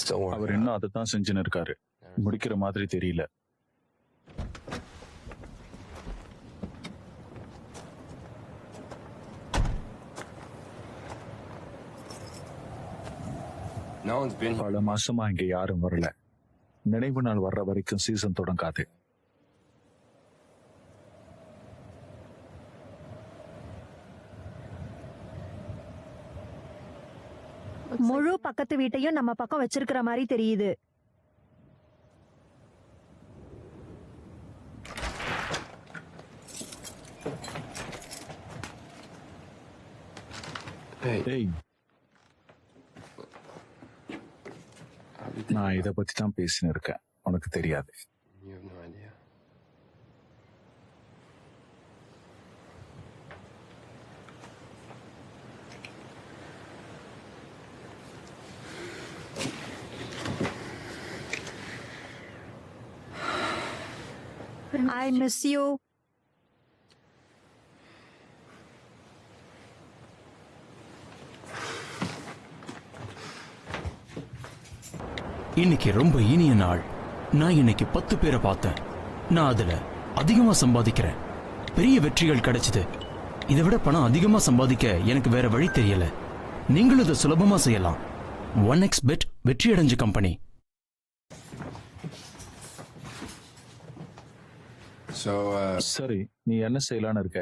still working. அவர் இன்னும் அதை தான் செஞ்சுன்னு இருக்காரு. முடிக்கிற மாதிரி தெரியல. No one's been here. பல மாசமா இங்க யாரும் வரல. நினைவு நாள் வர்ற வரைக்கும் சீசன் தொடங்காது. முழு பக்கத்து வீட்டையும் நம்ம பக்கம் வச்சிருக்கிற மாதிரி தெரியுது. ஏய், நான் இத பத்தி தான் பேசின்னு இருக்கேன். உனக்கு தெரியாது. You have no idea. I miss you. இன்னைக்கு ரொம்ப இனிய நாள். நான் இன்னைக்கு 10 பேரை பார்த்தேன். நான் அதுல அதிகமா சம்பாதிக்கிறேன். பெரிய வெற்றிகள் கிடைச்சது. இதை விட பணம் அதிகமா சம்பாதிக்க எனக்கு வேற வழி தெரியல. நீங்களும் இதை சுலபமா செய்யலாம். 1xBet வெற்றி அடைஞ்ச கம்பெனி. சரி, நீ என்ன செய்யலான்னு இருக்க?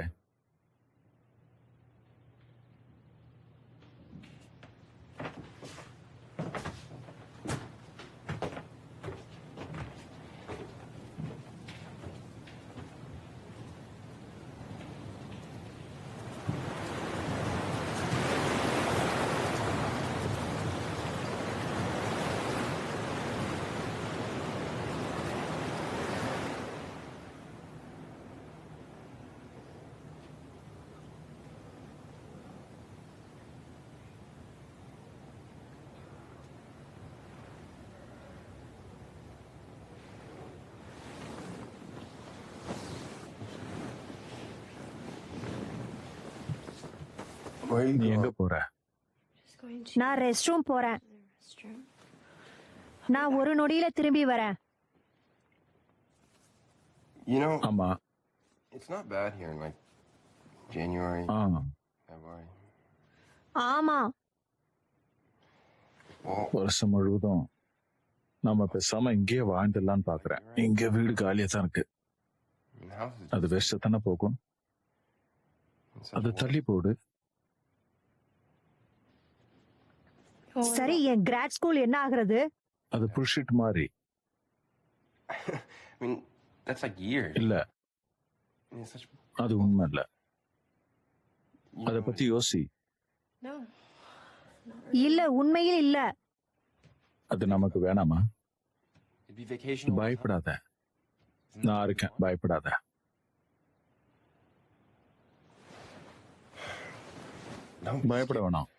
நீ எங்க போற? நான் ரெஸ்ட் ரூம் போறேன். நான் ஒரு நொடியில திரும்பி வரேன். You know, ஆமா. it's not bad here in like January, ah, February. ஆமா, Well, வருஷம் முழுவதும் நம்ம பேசாம இங்கேயே வாழ்ந்துடலான்னு பாக்குறேன். இங்க வீடு காலியா தான் இருக்கு. I mean, the house is அது வேஸ்ட் தானே போகும். in such அது a தள்ளி போடு. சரி, என் கிராட் ஸ்கூல் என்ன ஆகுறது? அது புல்ஷிட் மாதிரி. I mean, that's like years. இல்ல, I mean, it's such. அது உண்மை இல்ல. You அத know, பத்தி யோசி. இல்ல, உண்மையில் இல்ல. அது நமக்கு வேணாமா? it'd be vacation. all the time. பயப்படாத, Isn't that நான் இருக்கேன். பயப்படாத. Don't be பயப்பட வேணாம்.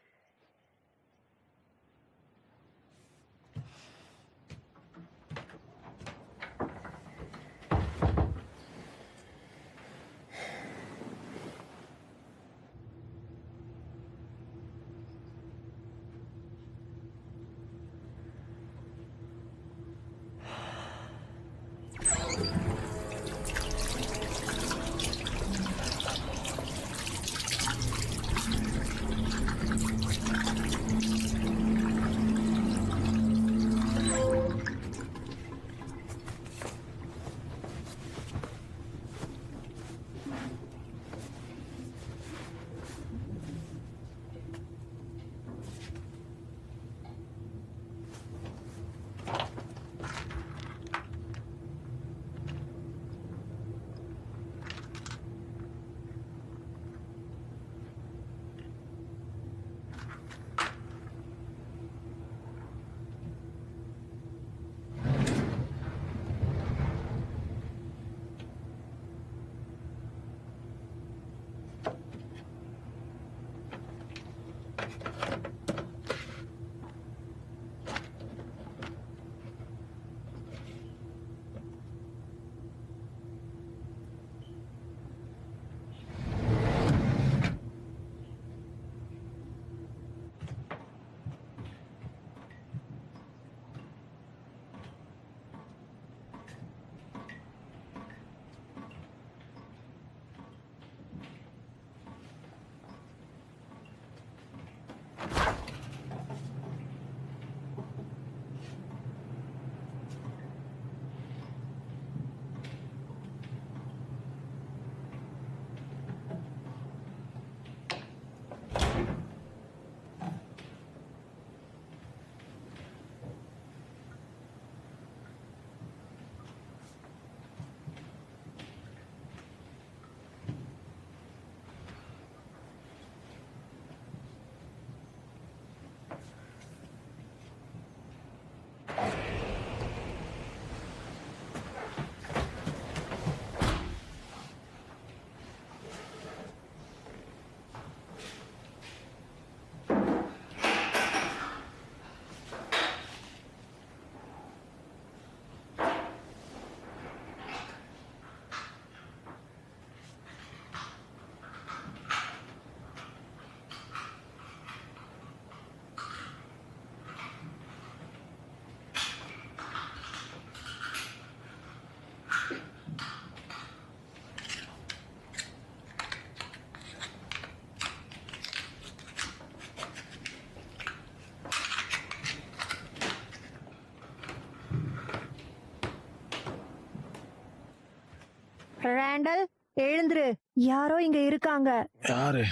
ரேண்டல் எழுந்துரு, யாரோ இங்க இருக்காங்க. யாரு?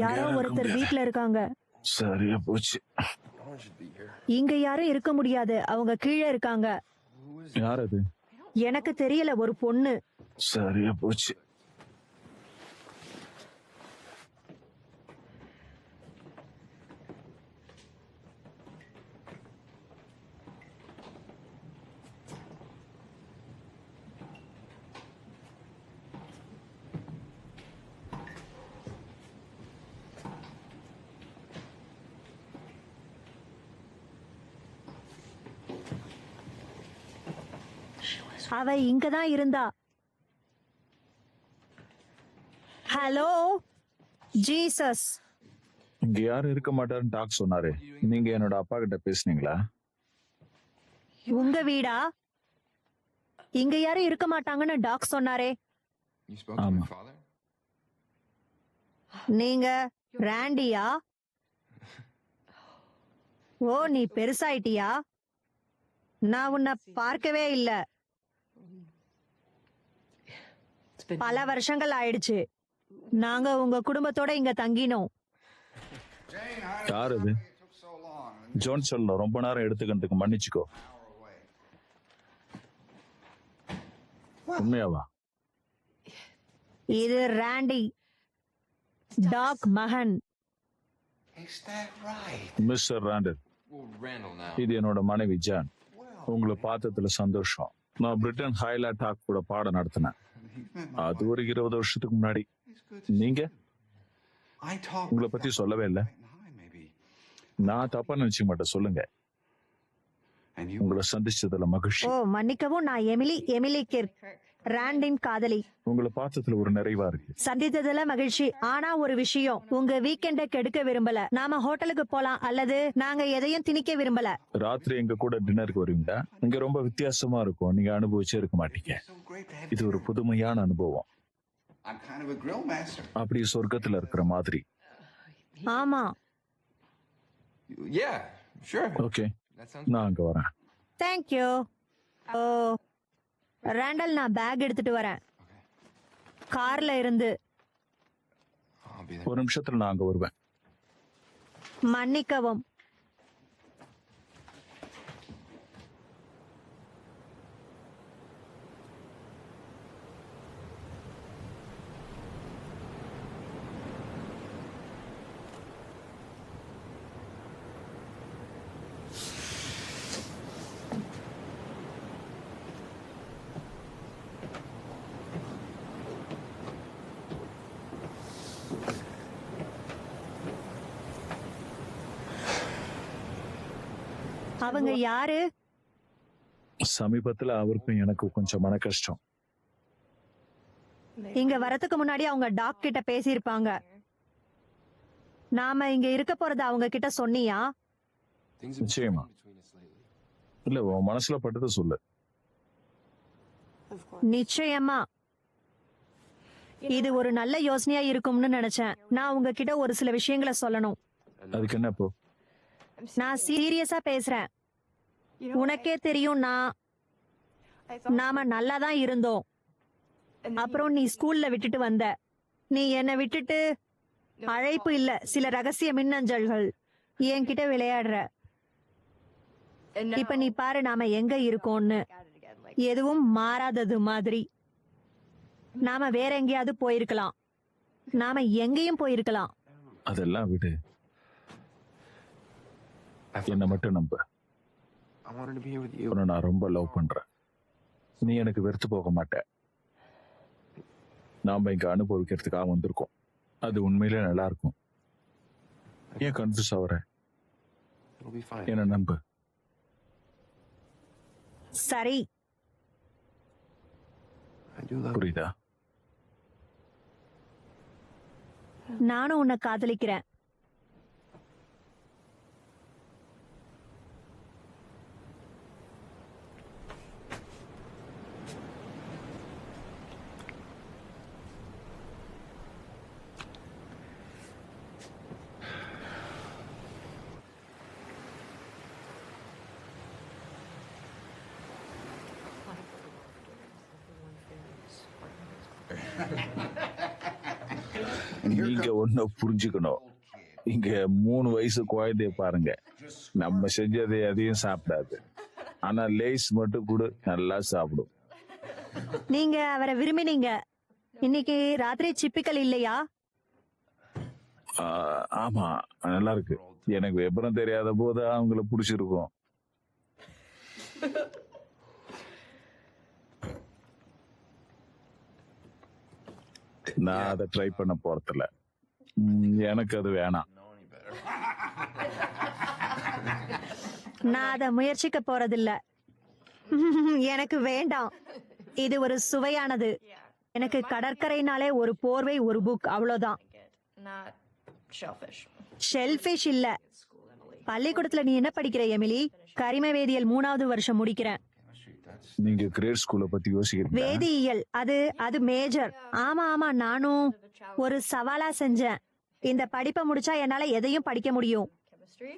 யாரோ யாரும் இருக்க ஒருத்தர் முடியாது. வீட்ல இருக்காங்க. சரியா போச்சு. No one should be here. இங்க யாரும் இருக்க முடியாது, அவங்க கீழே இருக்காங்க. Who is யார் அது? எனக்கு தெரியல, ஒரு பொண்ணு. சரியா போச்சு. அவ இங்கதான் இருந்தா. Hello Jesus. இங்க யாரும் இருக்க மாட்டாருன்னு டாக் சொன்னாரு. நீங்க என்னோட அப்பா கிட்ட பேசுனீங்களா? உங்க வீடா? இங்க யாரும் இருக்க மாட்டாங்கன்னு டாக் சொன்னாரே. You spoke to my ஆமா. father? நீங்க ராண்டியா? ஓ, நீ பெருசாயிட்டியா? நான் உன்னை பார்க்கவே இல்ல. பல வருஷங்கள் ஆயிடுச்சு. நாங்க உங்க குடும்பத்தோட இங்க தங்கினோம். யார் அது? ஜோன் சொல்ல ரொம்ப நேரம் எடுத்துக்கிறதுக்கு மன்னிச்சுக்கோ. உண்மையாவா? இது ராண்டி, டாக் மகன். Is that right? Mister Randall, Well, Randall now. இது என்னோட மனைவி ஜான். உங்களை பார்த்ததுல சந்தோஷம். நான் பிரிட்டன் ஹைலா டாக் கூட பாடம் நடத்தினேன். அது ஒரு 20 வருஷத்துக்கு முன்னாடி. நீங்க I talk உங்களை பத்தி சொல்லவே இல்ல. maybe. நான் தப்பா நினைச்சுக்க மாட்டேன், சொல்லுங்க. And you உங்களை சந்திச்சதுல மகிழ்ச்சி. ஓ, மன்னிக்கவும், நான் எமிலி கிர்க், ராண்டின் காதலி. உங்களை பார்த்ததுல ஒரு நிறைவா இருக்கு. சந்தித்ததுல மகிழ்ச்சி. ஆனா ஒரு விஷயம், உங்க வீக்கெண்ட கெடுக்க விரும்பல. நாம ஹோட்டலுக்கு போலாம், அல்லது நாங்க எதையும் திணிக்க விரும்பல. ராத்திரி எங்க கூட டின்னருக்கு வருவீங்களா? இங்க ரொம்ப வித்தியாசமா இருக்கும், நீங்க அனுபவிச்சே இருக்க மாட்டீங்க. so great to have இது ஒரு புதுமையான அனுபவம். I'm kind of a grill master. அப்படி சொர்க்கத்துல இருக்கிற மாதிரி. ஆமா. Yeah, sure. Okay, That sounds. நான் அங்க வரேன். தேங்க்யூ. ஓ ரேண்டல், நான் பேக் எடுத்துட்டு வரேன். கார்ல இருந்து. I'll be there. ஒரு நிமிஷத்துல நான் அங்க வருவேன். மன்னிக்கவும். அவங்க யாரு? சமீபத்துல அவருக்கும் எனக்கு கொஞ்சம் மன கஷ்டம். இங்க வரதுக்கு முன்னாடி அவங்க டாக் கிட்ட பேசியிருப்பாங்க. நாம இங்க இருக்க போறத அவங்க கிட்ட சொன்னியா? Things have been நிச்சயமா. changing between us lately. இல்ல, உன் மனசுல பட்டதை சொல்லு. நிச்சயமா. இது ஒரு நல்ல யோசனையா இருக்கும்னு நினைச்சேன். நான் உங்ககிட்ட ஒரு சில விஷயங்களை சொல்லணும். அதுக்கு என்ன இப்போ? நான் சீரியஸா பேசுறேன். உனக்கே தெரியும், நாம நல்லா தான் இருந்தோம். அப்புறம் நீ ஸ்கூல்ல விட்டுட்டு வந்த. நீ என்னை விட்டுட்டு அழைப்பு இல்ல, சில ரகசிய மின்னஞ்சல்கள் என்கிட்ட விளையாடுற. இப்ப நீ பாரு, நாம எங்க இருக்கோம்னு. எதுவும் மாறாதது மாதிரி. நாம வேற எங்கேயாவது போயிருக்கலாம். நாம எங்கேயும் போயிருக்கலாம். அதெல்லாம் விடு, என்ன மட்டும் நம்ப. I wanted to be here with you. உன்னை நான் ரொம்ப லவ் பண்றேன். நீ எனக்கு வெறுத்து போக மாட்ட. நாம இங்க அனுபவிக்கிறதுக்காக வந்திருக்கோம். அது உண்மையிலே நல்லா இருக்கும். ஏன் கன்ஃபியூஸ் ஆகுற? It'll be fine. என்ன நம்பு. சரி, I do love you. புரியுதா? நானும் உன்னை காதலிக்கிறேன். And here நீங்க comes ஒன்னும் புரிஞ்சுக்கணும். இங்க 3 வயசு குழந்தைய பாருங்க. நம்ம செஞ்சதை எதையும் சாப்பிடாது. ஆனா லேஸ் மட்டும் கூட நல்லா சாப்பிடும். நீங்க அவரை விரும்பினீங்க. இன்னைக்கு ராத்திரி சிப்பிக்கல் இல்லையா? ஆமா, நல்லா இருக்கு. எனக்கு விபரம் தெரியாத போது அவங்கள பிடிச்சிருக்கும். நான் அதை ட்ரை பண்ண போறதில்ல. எனக்கு அது வேணாம். நான் அதை முயற்சிக்க போறதில்ல. எனக்கு வேண்டாம். இது ஒரு சுவையானது. எனக்கு கடற்கரைனாலே ஒரு போர்வை, ஒரு புக், அவ்வளவுதான். Not shellfish. ஷெல்ஃபிஷ் இல்ல. பள்ளிக்கூடத்துல நீ என்ன படிக்கிற எமிலி? கரிம வேதியியல் 3வது வருஷம் முடிக்கிறேன். நீங்க கிரேட் ஸ்கூலை பத்தி யோசிக்கிறீங்க? வேதியியல் அது மேஜர். ஆமா நானும் ஒரு சவாலா செஞ்சேன். இந்த படிப்பை முடிச்சா என்னால எதையும் படிக்க முடியும். Chemistry?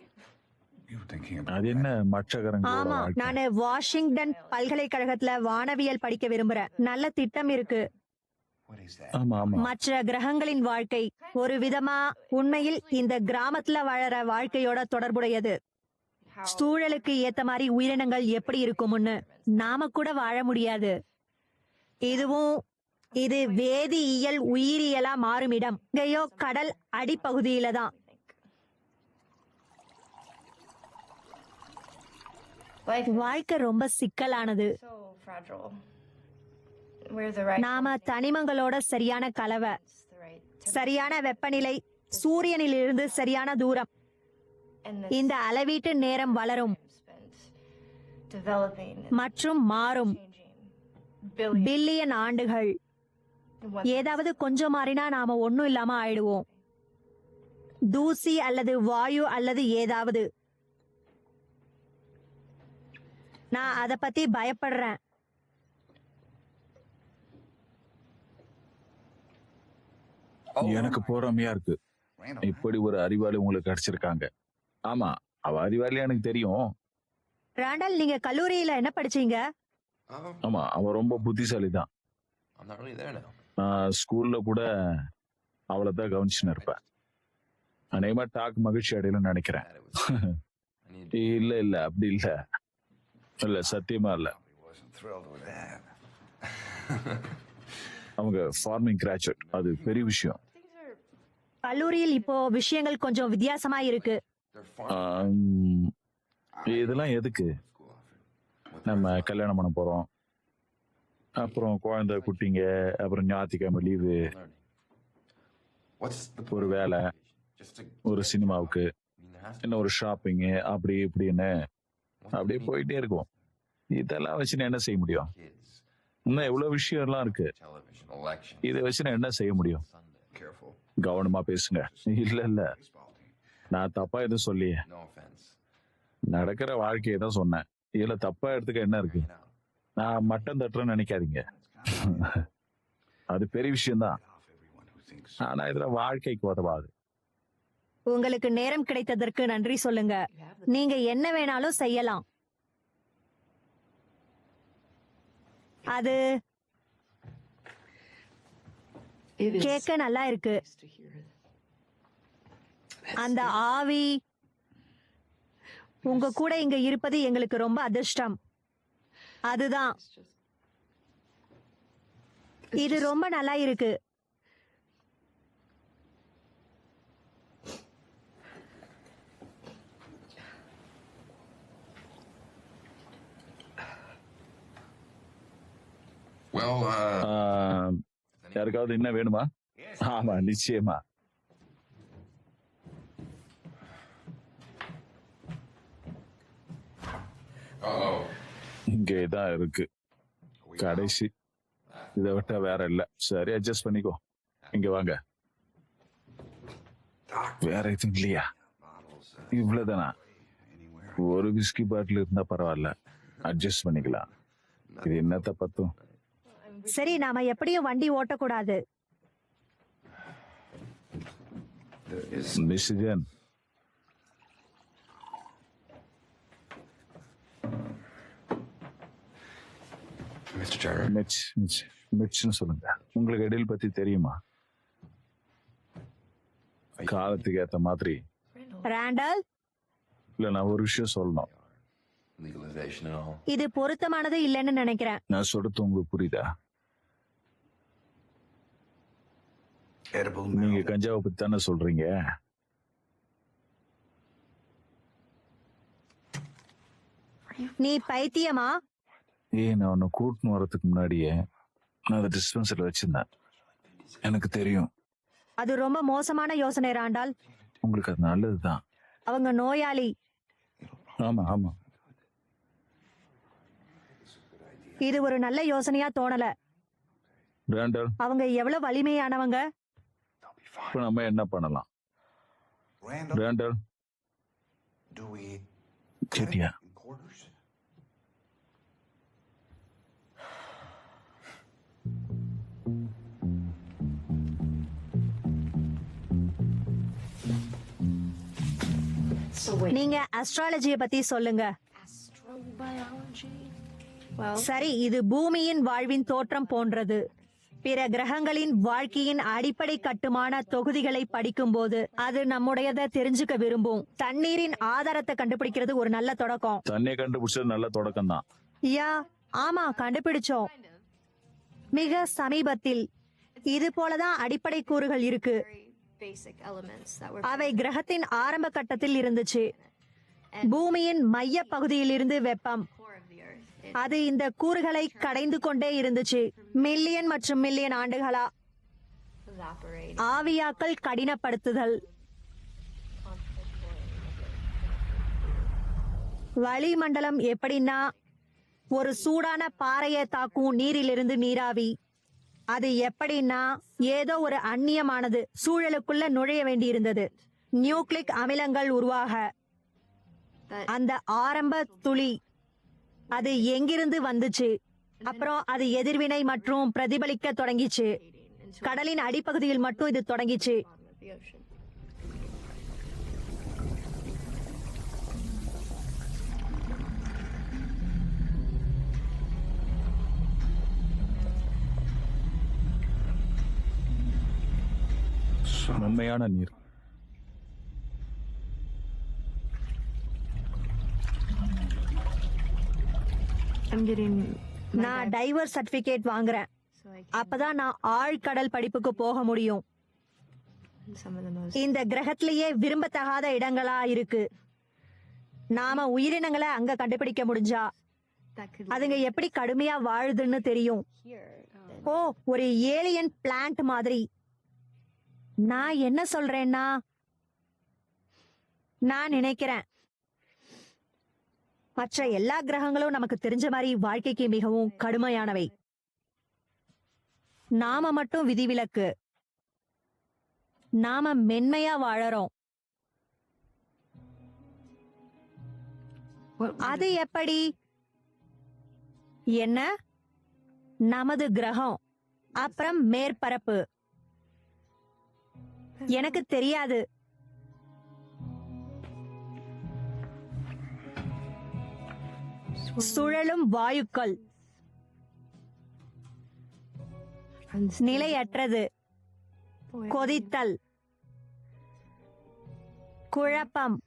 you were thinking about அது என்ன மற்றகரங்களோட ஆமா, வாழ்க்கை? நானு வாஷிங்டன் பல்கலைக்கழகத்துல வானவியல் படிக்க விரும்புறேன். நல்ல திட்டம் இருக்கு. what is that? ஆமா ஆமா. மற்ற கிரகங்களின் வாழ்க்கை ஒரு விதமா உண்மையில் இந்த கிராமத்துல வாழற வாழ்க்கையோட தொடர்புடையது. How சூழலுக்கு ஏத்த மாதிரி உயிரினங்கள் எப்படி இருக்கும்னு நாம கூட வாழ முடியாது. இது வேதியியல் உயிரியலா மாறும் இடம். இங்கேயோ கடல் அடிப்பகுதியில தான். life வாழ்க்கை ரொம்ப சிக்கலானது. is so fragile. We're the right நாம தனிமங்களோட சரியான கலவை, the right சரியான வெப்பநிலை, சூரியனிலிருந்து சரியான தூரம், and இந்த அளவீட்டு நேரம் வளரும் spent developing and மற்றும் மாறும். changing billions பில்லியன் ஆண்டுகள். in one ஏதாவது கொஞ்சம் மாறினா நாம ஒண்ணும் இல்லாம ஆயிடுவோம். தூசி அல்லது வாயு அல்லது ஏதாவது. நான் அத பத்தி பயப்படுறேன். எனக்கு பொறாமையா இருக்கு. Randall, இப்படி ஒரு அறிவாளி உங்களுக்கு கிடைச்சிருக்காங்க. ஆமா, அவ அறிவாளி எனக்கு தெரியும். ராண்டல், நீங்க கல்லூரியில என்ன படிச்சீங்க? ஆமா, அவ ரொம்ப புத்திசாலி தான். I'm not really there now. நான் ஸ்கூல்ல கூட அவளை தான் கவனிச்சுன்னு இருப்பேன். அநேகமா டாக் மகிழ்ச்சி அடையலன்னு நினைக்கிறேன். I need to இல்ல அப்படி இல்ல சத்தியமா இல்ல. probably wasn't thrilled with that. அவங்க ஃபார்மிங் கிராஜுவேட், அது பெரிய விஷயம். கல்லூரியில் இப்போ விஷயங்கள் கொஞ்சம் வித்தியாசமா இருக்கு. They're farming ஆம், இதெல்லாம் எதுக்கு? school offered. நம்ம கல்யாணம் பண்ண போறோம், அப்புறம் குழந்தை குட்டிங்க, அப்புறம் ஞாயிற்றுக்கிழமை லீவு, Learning. What's the ஒரு point? வேலை, Just to ஒரு சினிமாவுக்கு, I mean, there has to இன்னும் ஒரு ஷாப்பிங்கு, அப்படி இப்படின்னு be அப்படியே போயிட்டே இருக்கும். இதெல்லாம் வச்சு நான் என்ன செய்ய முடியும்? kids, இன்னும் எவ்வளவு விஷயம்லாம் இருக்கு. television, election, இதை வச்சு நான் என்ன செய்ய முடியும்? Sunday. careful. கவனமா பேசுங்க. இல்ல Baseball team. நான் தப்பா எதுவும் சொல்லியே. No offense. நடக்கிற வாழ்க்கையை தான் சொன்னேன். இதுல தப்பா எடுத்துக்க என்ன இருக்கு? Hanging out. நான் மட்டம் தட்டுறேன்னு நினைக்காதீங்க. It's kind of அது பெரிய விஷயம்தான். off everyone who thinks ஆனா இதுல வாழ்க்கைக்கு உதவாது. உங்களுக்கு நேரம் கிடைத்ததற்கு நன்றி சொல்லுங்க. நீங்க என்ன வேணாலும் செய்யலாம். அது கேட்க நல்லா இருக்கு. அந்த ஆவி உங்க கூட இங்க இருப்பது எங்களுக்கு ரொம்ப அதிர்ஷ்டம். அதுதான். இது ரொம்ப நல்லா இருக்கு. Well, யாருக்காவது என்ன வேணுமா? ஆமா, நிச்சயமா. இங்கே தான் இருக்கு கடைசி. இதை விட்டா வேற இல்ல. சரி, அட்ஜஸ்ட் பண்ணிக்கோ. இங்க வாங்க. வேற எதுவும் இல்லையா? bottles இவ்வளவுதானா? anywhere. ஒரு விஸ்கி பாட்டில் இருந்தா பரவாயில்ல, அட்ஜஸ்ட் பண்ணிக்கலாம். இது என்னத்த பத்தும்? சரி, நாம எப்படியும் வண்டி ஓட்டக்கூடாது. There is Michigan, Mr. Turner. மிட்ச்னு சொல்லுங்க. உங்களுக்கு எடில் பத்தி தெரியுமா? காலத்துக்கு ஏத்த மாதிரி. ராண்டல், இல்ல நான் ஒரு விஷயம் சொல்லணும். Legalization and all. இது பொருத்தமானது இல்லைன்னு நினைக்கிறேன். நான் சொல்றது உங்களுக்கு புரியுதா? Edible நீங்க marijuana. கஞ்சாவை பத்தி தானே சொல்றீங்க. நீ பைத்தியமா? நான் உன்னை கூட்டின்னு வரதுக்கு முன்னாடியே நான் அதை டிஸ்பென்சரில் வச்சிருந்தேன். எனக்கு தெரியும். அது ரொம்ப மோசமான யோசனை ராண்டால். உங்களுக்கு அது நல்லதுதான். அவங்க நோயாளி. ஆமா ஆமா. இது ஒரு நல்ல யோசனையா தோணல. ராண்டல், அவங்க எவ்வளவு வலிமையானவங்க. இப்ப நம்ம என்ன பண்ணலாம்? Randall, ராண்டல், do we சரியா? in quarters? நீங்க அஸ்ட்ராலஜிய பத்தி சொல்லுங்க. சரி, இது பூமியின் வாழ்வின் தோற்றம் போன்றது. பிற கிரகங்களின் வாழ்க்கையின் அடிப்படை கட்டுமான தொகுதிகளை படிக்கும்போது அது நம்முடையதை தெரிஞ்சுக்க விரும்பும். தண்ணீரின் ஆதாரத்தை கண்டுபிடிக்கிறது ஒரு நல்ல தொடக்கம். தண்ணியை கண்டுபிடிச்சது நல்ல தொடக்கம் தான். யா, ஆமா, கண்டுபிடிச்சோம். மிக சமீபத்தில். இது போலதான் அடிப்படை கூறுகள் இருக்கு. அவை கிரகத்தின் ஆரம்ப கட்டத்தில் இருந்துச்சு. பூமியின் மைய பகுதியிலிருந்து வெப்பம். அது இந்த கூறுகளை கடைந்து கொண்டே இருந்துச்சு. மில்லியன் மற்றும் மில்லியன் ஆண்டுகளா. ஆவியாக்கல், கடினப்படுத்துதல், வளிமண்டலம் எப்படின்னா ஒரு சூடான பாறையை தாக்கும் நீரிலிருந்து நீராவி. அது எப்படின்னா ஏதோ ஒரு அந்நியமானது சூழலுக்குள்ள நுழைய வேண்டியிருந்தது. நியூக்ளிக் அமிலங்கள் உருவாக அந்த ஆரம்ப துளி அது எங்கிருந்து வந்துச்சு. அப்புறம் அது எதிர்வினை மற்றும் பிரதிபலிக்க தொடங்கிச்சு. கடலின் அடிப்பகுதியில் மட்டும் இது தொடங்கிச்சு. உண்மையான நீர். நான் டைவர் சர்டிபிகேட் வாங்குறேன். அப்பதான் நான் ஆழ்கடல் படிப்புக்கு போக முடியும். இந்த கிரகத்திலேயே விரும்பத்தகாத இடங்களா இருக்கு. நாம உயிரினங்களை அங்க கண்டுபிடிக்க முடிஞ்சா அதுங்க எப்படி கடுமையா வாழுதுன்னு தெரியும். ஓ, ஒரு ஏலியன் பிளான்ட் மாதிரி. நான் என்ன சொல்றேன்னா, நான் நினைக்கிறேன் மற்ற எல்லா கிரகங்களும் நமக்கு தெரிஞ்ச மாதிரி வாழ்க்கைக்கு மிகவும் கடுமையானவை. நாம மட்டும் விதிவிலக்கு. நாம மென்மையா வாழறோம். அது எப்படி? என்ன? நமது கிரகம், அப்புறம் மேற்பரப்பு. எனக்கு தெரியாது. சுழலும் வாயுக்கள், நிலையற்றது, கொதித்தல், குழப்பம்.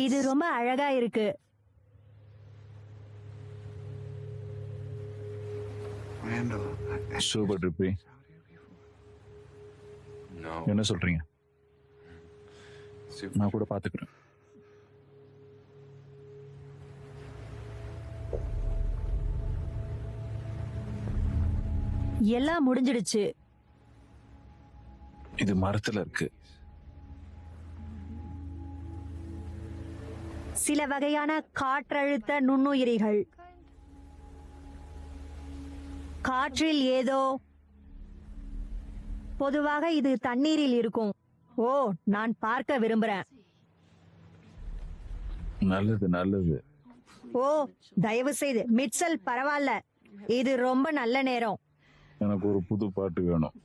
இது ரொம்ப அழகா இருக்கு. Randall. சூப்பர் ட்ரிப்பி. No. என்ன சொல்றீங்க? Super. நான் கூட பாத்துக்கிறேன். எல்லாம் முடிஞ்சிடுச்சு. இது மரத்துல இருக்கு. சில வகையான காற்றழுத்த நுண்ணுயிரிகள். காற்றில் ஏதோ. பொதுவாக இது தண்ணீரில் இருக்கும். ஓ, நான் பார்க்க விரும்புறேன். நல்லது நல்லது. ஓ, தயவு செய்து மிட்சல், பரவாயில்ல, இது ரொம்ப நல்ல நேரம். எனக்கு ஒரு புது பாட்டு வேணும்.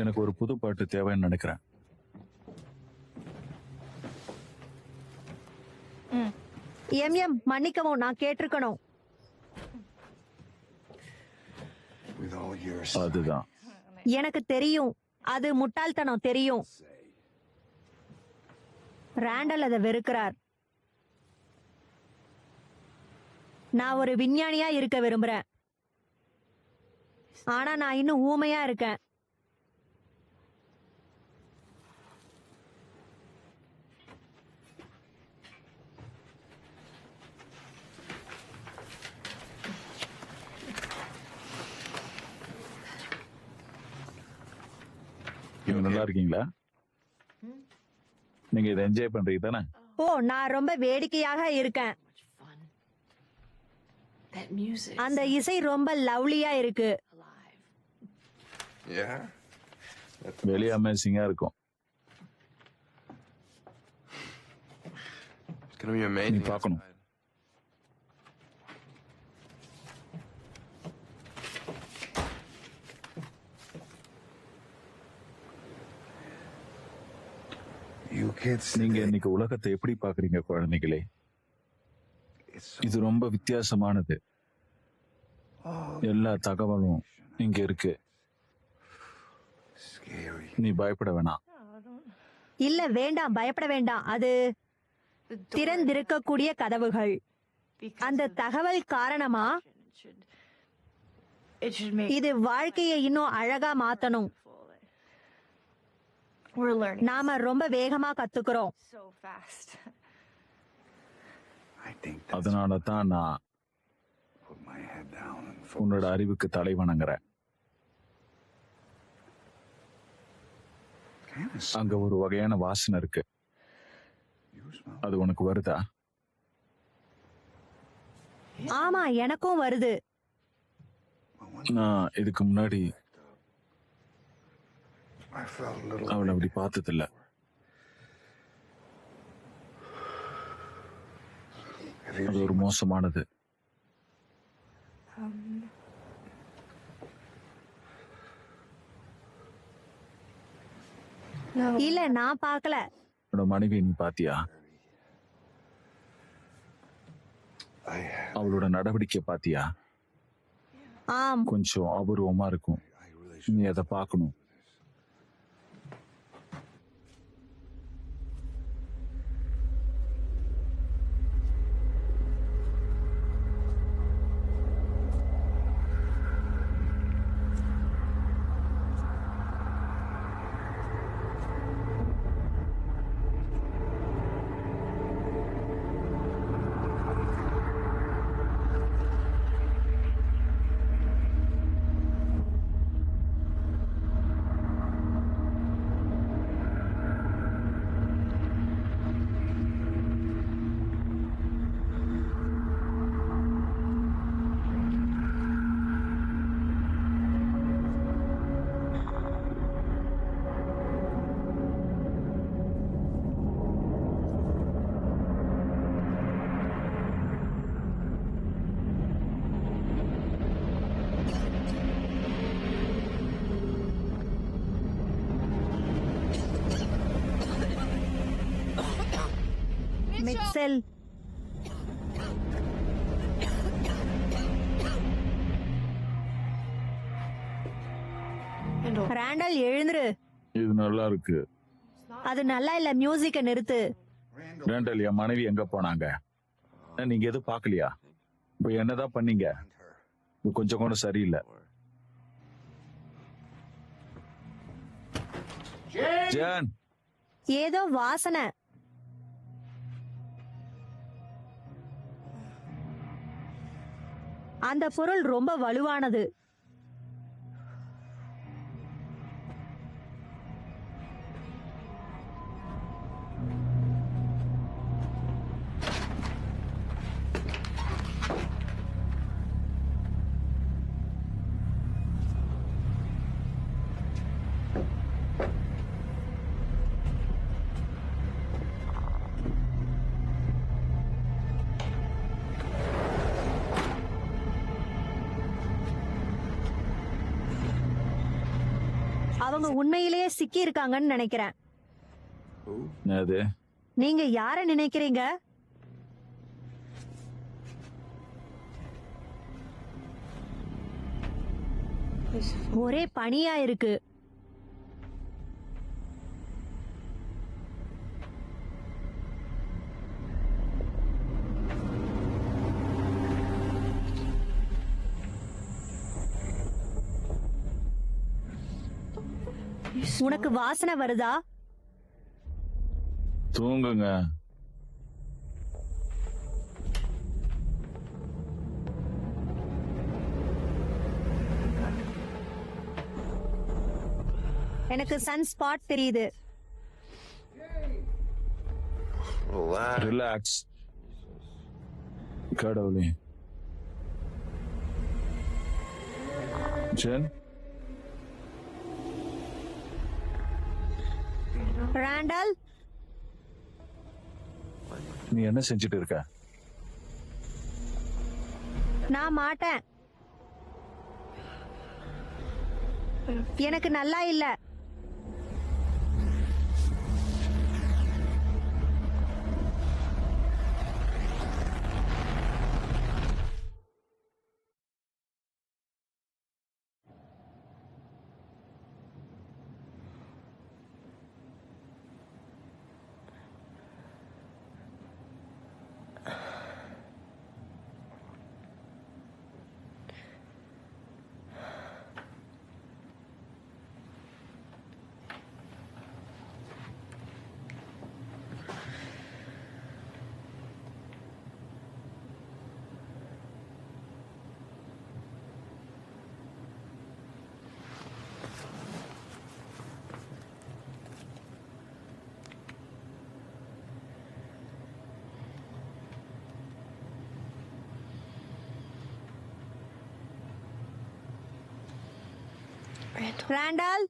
எனக்கு ஒரு புது பாட்டு தேவைன்னு நினைக்கிறேன். மன்னிக்கவும், நான் கேட்டிருக்கணும். With all your அதுதான். எனக்கு தெரியும், அது முட்டாள்தனம், தெரியும். ராண்டல் அதை வெறுக்கிறார். நான் ஒரு விஞ்ஞானியா இருக்க விரும்புறேன். ஆனா நான் இன்னும் ஊமையா இருக்கேன். நீங்க நல்லா இருக்கீங்களா? நீங்க இதை என்ஜாய் பண்றீங்க தானே? ஓ, நான் ரொம்ப வேடிக்கையாக இருக்கேன். That music. அந்த இசை ரொம்ப லவ்லியா இருக்கு. Alive. Yeah. வெளியே அமேசிங்கா இருக்கும். It's gonna be amazing. நீ பார்க்கணும். outside. You kids. நீங்க இன்னைக்கு உலகத்தை எப்படி பாக்குறீங்க குழந்தைகளே? It's so இது ரொம்ப வித்தியாசமானது. எல்லா தகவலும் இங்க இருக்கு. scary. நீ பயப்பட வேணாம். இல்ல, வேண்டாம், பயப்பட வேண்டாம். அது The door திறந்திருக்கக்கூடிய கதவுகள். because அந்த of தகவல் காரணமா it should make இது வாழ்க்கையை இன்னும் அழகா மாத்தணும். we're learning நாம ரொம்ப வேகமா கத்துக்கிறோம். so fast. I think that's அதனால தான் நான் put my head down and உன்னோட அறிவுக்கு தலை வணங்குறேன். focus. அங்க ஒரு வகையான வாசனை இருக்கு. You smell. அது உனக்கு வருதா? ஆமா, எனக்கும் வருது. நான் இதுக்கு முன்னாடி I felt a little. அவளை அப்படி பார்த்ததில்ல. Have you அது ஒரு மோசமானது. No. இல்ல, நான் பார்க்கல. உன்னோட மனைவி நீ பாத்தியா? I have. அவளோட நடவடிக்கை பாத்தியா? ஆம், கொஞ்சம் அபூர்வமா இருக்கும். I really should. நீ அதை பார்க்கணும். மிட்செல், ராண்டல் எழுந்துரு. இது நல்லா இருக்கு. அது நல்லா இல்ல, மியூசிக்க நிறுத்து. ரேண்டல், என் மனைவி எங்க போனாங்க? நீங்க எதுவும் பாக்கலையா? இப்ப என்னதான் பண்ணீங்க? இது கொஞ்சம் கூட சரியில்லை. ஜான், ஏதோ வாசனை. அந்த பொருள் ரொம்ப வலுவானது. அவங்க உண்மையிலேயே சிக்கி இருக்காங்கன்னு நினைக்கிறேன். அது நீங்க யார நினைக்கிறீங்க? ஒரே பனியா இருக்கு. உனக்கு வாசனை வருதா? தூங்குங்க. எனக்கு சன் ஸ்பாட் தெரியுது. Relax. ரிலாக்ஸ். கடவுளே. ஜென், ராண்டல், நீ என்ன செஞ்சுட்டு இருக்க? நான் மாட்டேன். எனக்கு நல்லா இல்ல. ராண்டல்,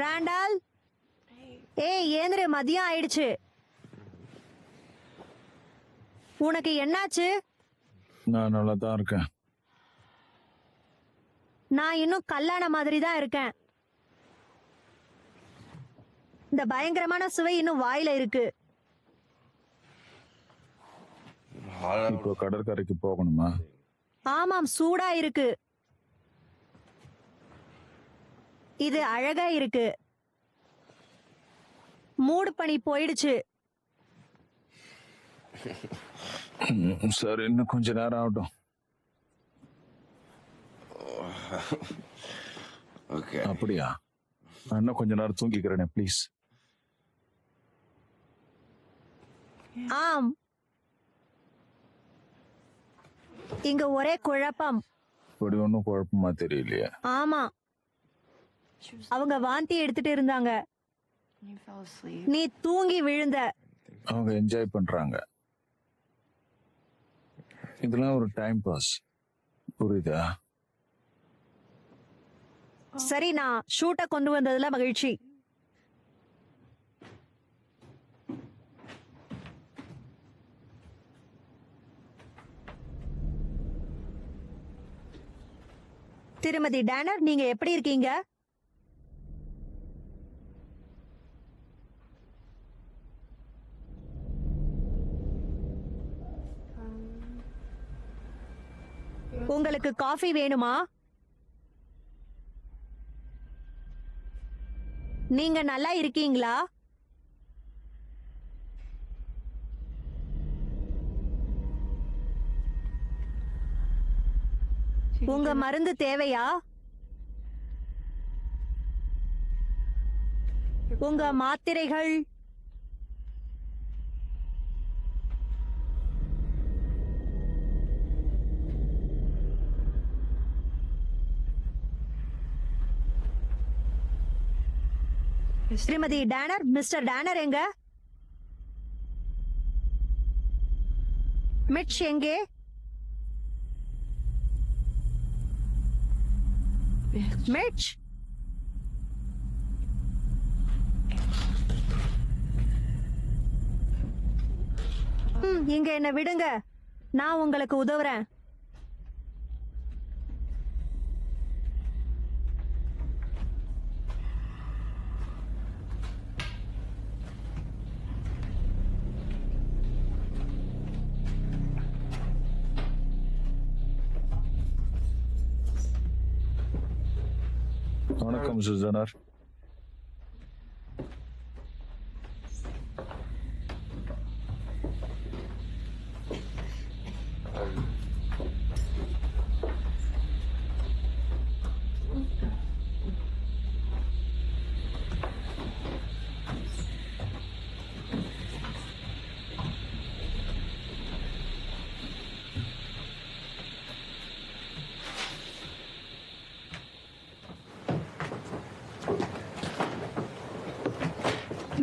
ராண்டால் ஏய் ஏந்திரு, மதியம் ஆயிடுச்சு. உனக்கு என்னாச்சு? நான் நல்லா தான் இருக்கேன். நான் இன்னும் கல்லான மாதிரி தான் இருக்கேன். இந்த பயங்கரமான சுவை இன்னும் வாயில இருக்கு. இப்போ கடற்கரைக்கு போகணுமா? ஆமாம், சூடா இருக்கு. இது அழகா இருக்கு. மூடு பனி போயிடுச்சு. சரி, இன்னும் கொஞ்ச நேரம் ஆகட்டும். Okay. அப்படியா? நான் இன்னும் கொஞ்ச நேரம் தூங்கிக்கிறேனே ப்ளீஸ். ஆம், இங்க ஒரே குழப்பம். இப்படி ஒன்றும் குழப்பமா தெரியலையே. ஆமா, அவங்க வாந்தி எடுத்துட்டு இருந்தாங்க. You fell asleep. நீ தூங்கி விழுந்த. அவங்க என்ஜாய் பண்றாங்க. இதெல்லாம் ஒரு டைம் பாஸ், புரியுதா? சரி, நான் ஷூட்டை கொண்டு வந்ததுல மகிழ்ச்சி. திருமதி டேனர், நீங்க எப்படி இருக்கீங்க? உங்களுக்கு காஃபி வேணுமா? நீங்க நல்லா இருக்கீங்களா? உங்க மருந்து தேவையா? உங்க மாத்திரைகள்? ஸ்ரீமதி டேனர், மிஸ்டர் டேனர் எங்க? மிட்ச் எங்கே? மிட்ச், இங்க என்ன விடுங்க, நான் உங்களுக்கு உதவுறேன். வணக்கம் சுசனர்.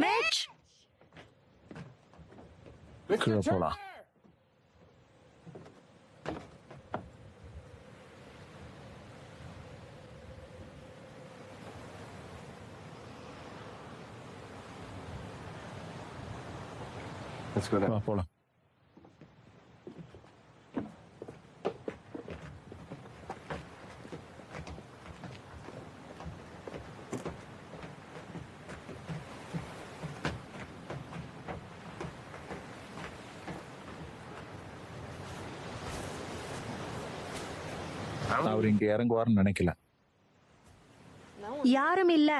மிட்ச், கீழே போலாம். Let's go down. வா, போலாம். அவர் இங்க இறங்குவார்னு நினைக்கல. யாரும் இல்ல.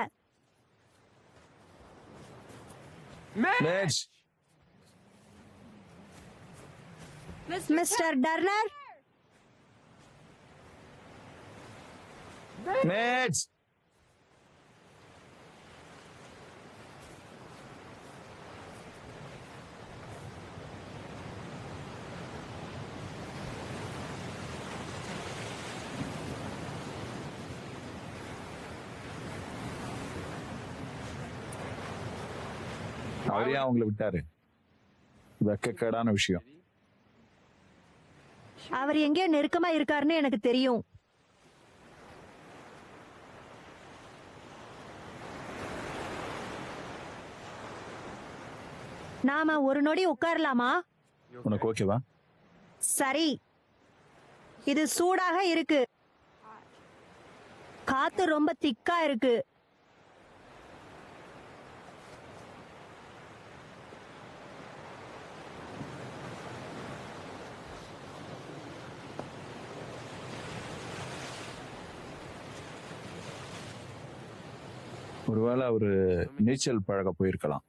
மிட்ச், மிஸ்டர் டர்னர், மிட்ச். அவரே அவங்கள விட்டாரு. வெக்கக்கேடான விஷயம். அவர் எங்கேயோ நெருக்கமா இருக்காருன்னு எனக்கு தெரியும். நாம ஒரு நொடி உட்காரலாமா? உனக்கு ஓகேவா? சரி. இது சூடாக இருக்கு. காத்து ரொம்ப திக்கா இருக்கு. ஒருவேளை அவரு நீச்சல் பழக போயிருக்கலாம்.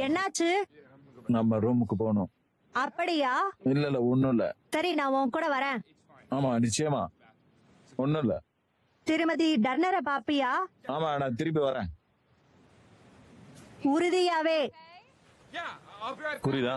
என்னாச்சு? நம்ம ரூமுக்கு போகணும். அப்படியா? இல்ல ஒண்ணும் இல்ல. சரி, நான் உன் கூட வரேன். ஆமா நிச்சயமா ஒண்ணும் இல்ல. திருமதி டர்னரை பாப்பியா? ஆமா நான் திருப்பி வரேன். உறுதியாவே? புரியுதா?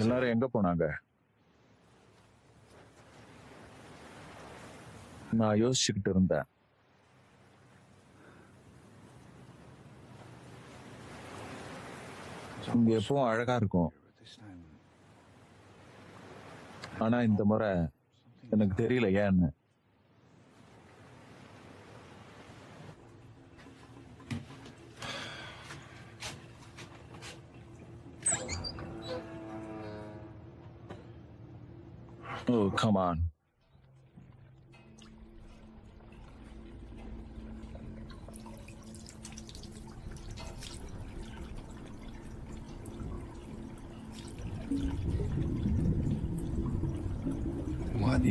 எல்லாரும் எங்க போனாங்க? நான் யோசிச்சுக்கிட்டு இருந்தேன். இங்க எப்பவும் அழகா இருக்கும். ஆனா இந்த முறை எனக்கு தெரியல ஏன்னு. Oh, come on.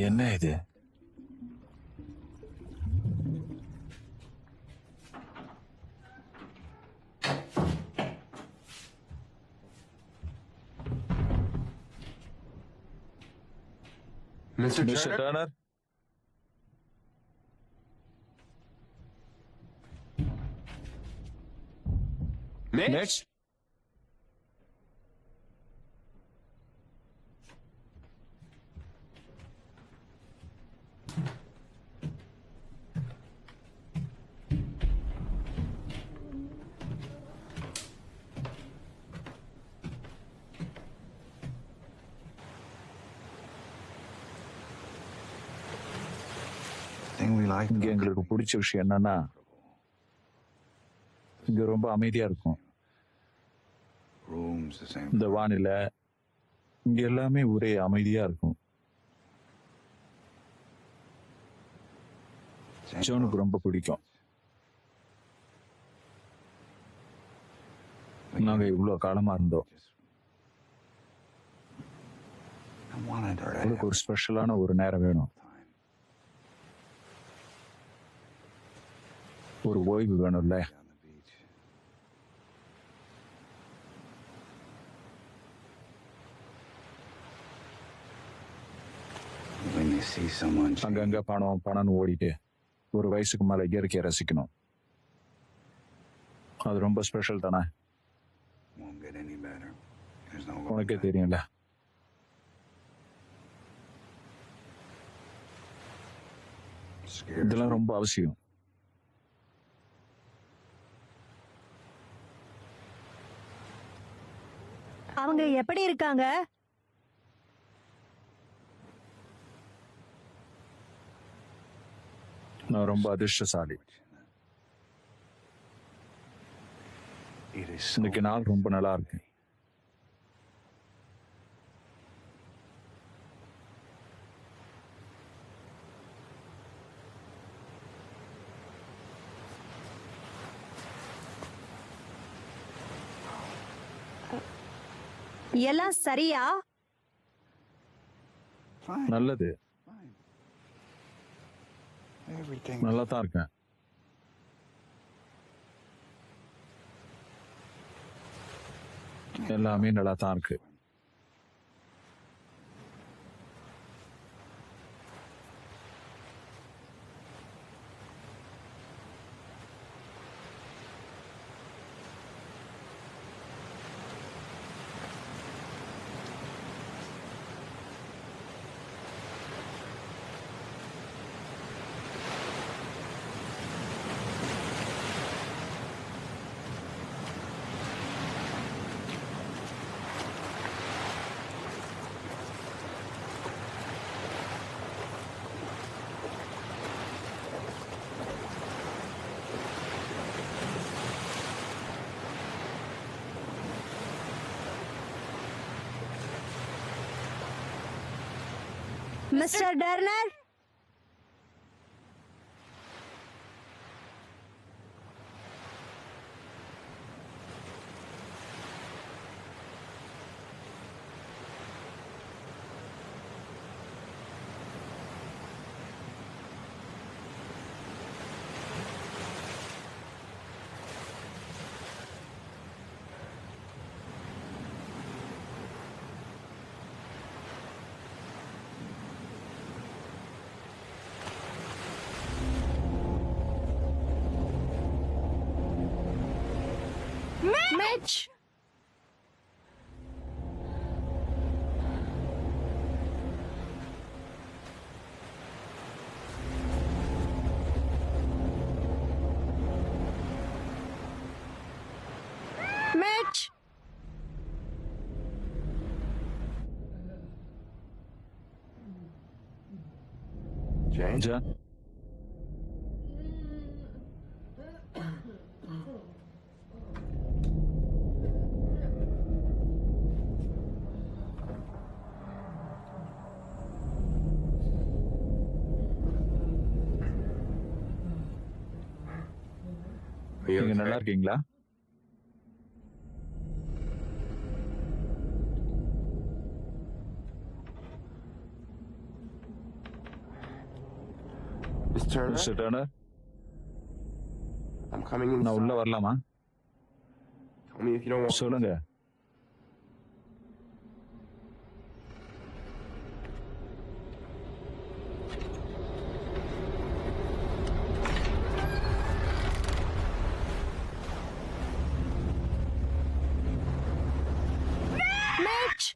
என்ன இது? Mr. Mr. Turner? Turner? Mitch? Thing we like. இங்க எங்களுக்கு பிடிச்ச விஷயம் என்னன்னா இங்க ரொம்ப அமைதியா இருக்கும். Rooms the same. இந்த வானிலை இங்க எல்லாமே ஒரே அமைதியா இருக்கும். ஜோனுக்கு ரொம்ப பிடிக்கும். நாங்க இவ்வளவு காலமா இருந்தோம். I wanted her to have உங்களுக்கு ஒரு ஸ்பெஷலான ஒரு நேரம் வேணும். time. ஒரு ஓய்வு வேணும்ல. On the beach. When you see someone அங்கங்க பணம்னு ஓடிட்டு ஒரு வயசுக்கு மேல இயற்கையை ரசிக்கணும். அது ரொம்ப ஸ்பெஷல் தானே, Won't get any better. There's no உனக்கே going back. தெரியும்ல. Scares இதெல்லாம் me. ரொம்ப அவசியம். அவங்க எப்படி இருக்காங்க? நான் ரொம்ப அதிர்ஷ்டசாலி. It is so இன்னைக்கு நாள் ரொம்ப நல்லா இருக்கு. எல்லாம் சரியா? fine. நல்லது, Fine. Everything. நல்லா தான் இருக்கேன். எல்லாமே நல்லா தான் இருக்கு. Mister Turner, Mitch, Mitch, Jane? John, Are you நீங்க நல்லா okay? இருக்கீங்களா? Miss Turner? Mister Turner, I'm coming நான் உள்ள inside. வரலாமா? Tell me if you don't want. சொல்லுங்க. மிட்ச்.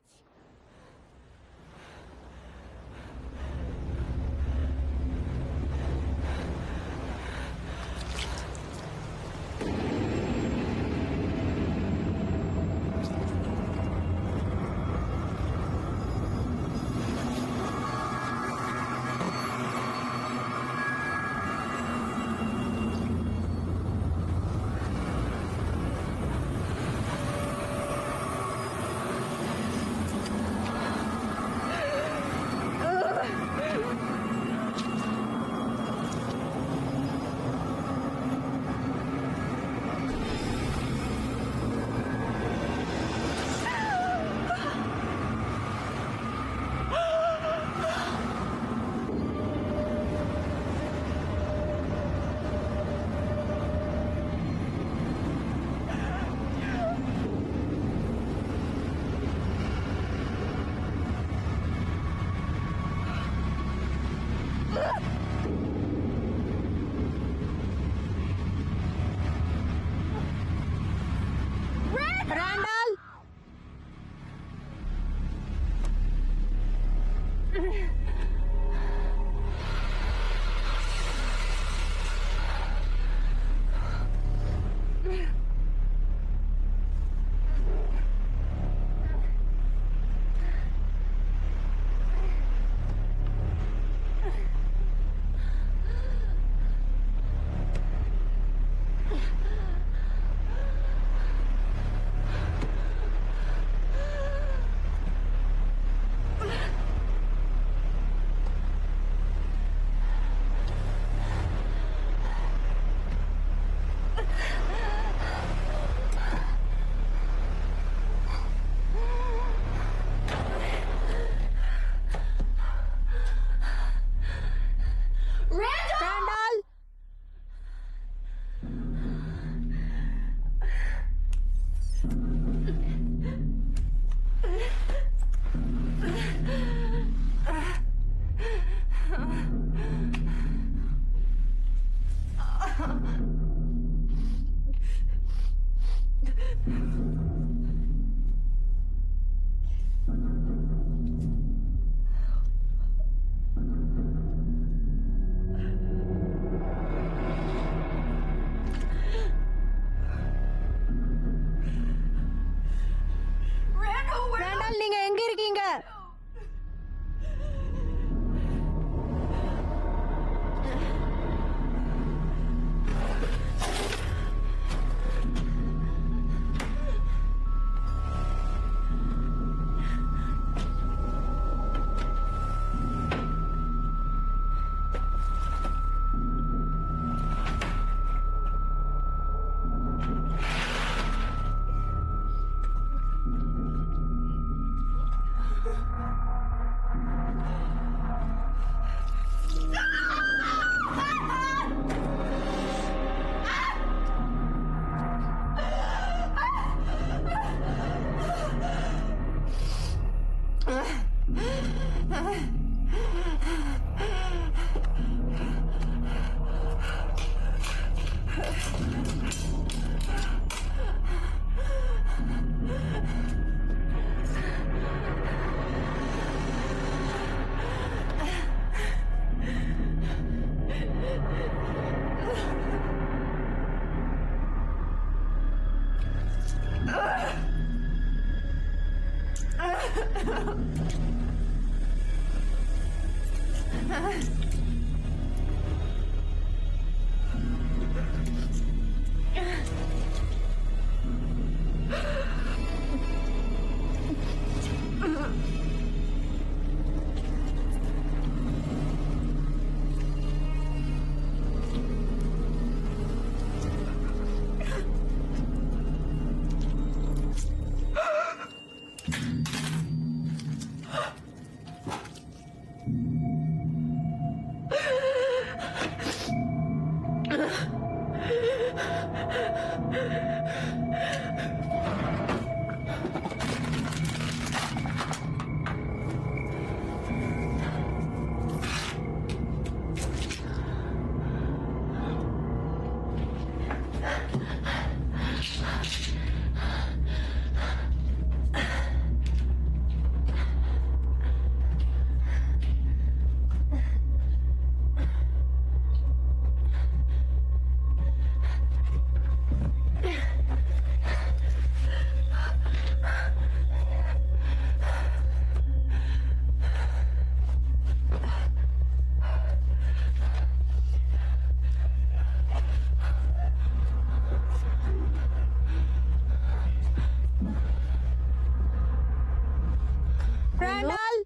ராண்டால்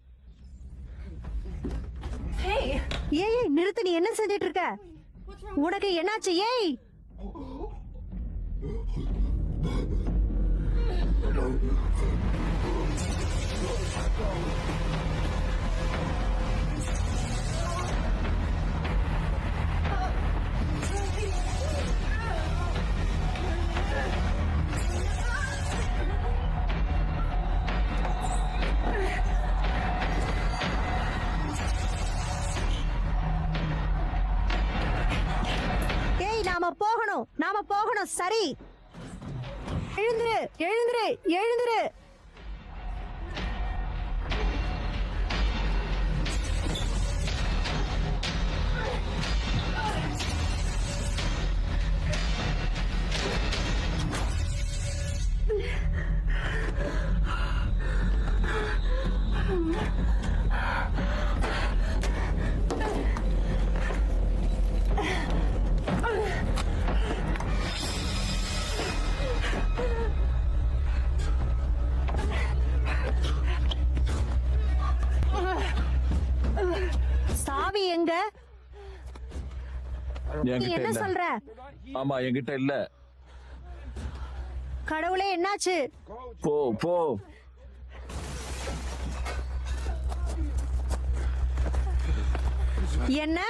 ஏய் ஏய் நிறுத்து, நீ என்ன செஞ்சிட்டு இருக்க? உனக்கு என்னாச்சு? ஏய் நாம போகணும். சரி, எழுந்துரு எழுந்துரு எழுந்துரு. சாவி எங்க? நீ என்ன சொல்ற? ஆமா, என்கிட்ட இல்ல. கடவுளே, என்னாச்சு? போ போ. என்ன?